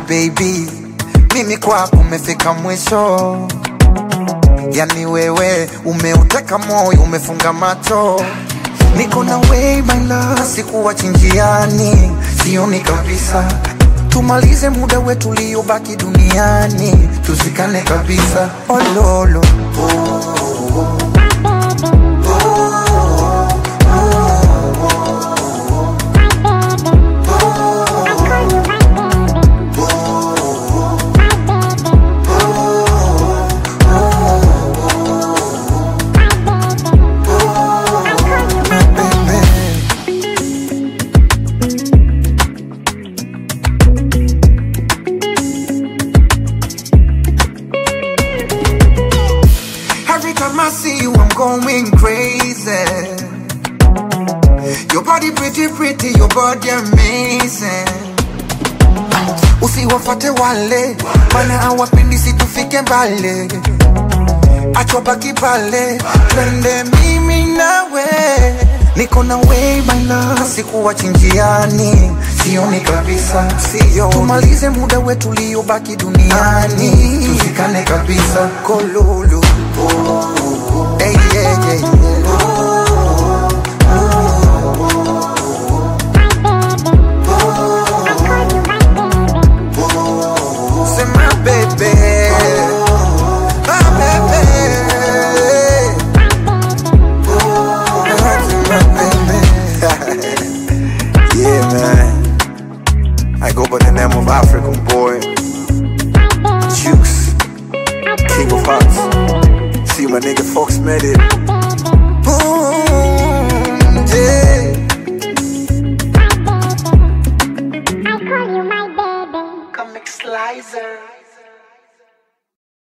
baby, mimi kwako umefika mwisho. Yani wewe umeuteka moyo, umefunga macho. Niko na way my love, sikuwa chinjiani, sioni kabisa. Tumalize muda wetu uliobaki duniani, tuzikane kabisa. Oh lolo, every time I see you, I'm going crazy. Your body pretty, pretty, your body amazing. Usiwafate wale, mana hawapendi situfike mbali. Acha baki pale, twende mimi nawe. Niko na way my love, sikuwa chinjiani, sioni kabisa. Tumalize muda wetu uliobaki duniani, tuzikane kabisa. Kololo, hey, yeah, yeah, yeah. Say my baby, my baby, my baby. Yeah, man, I go by the name of African boy, Juice, King of Hearts. See my nigga Fox made it. Boom, yeah. I'll call you my baby. Come Slicer.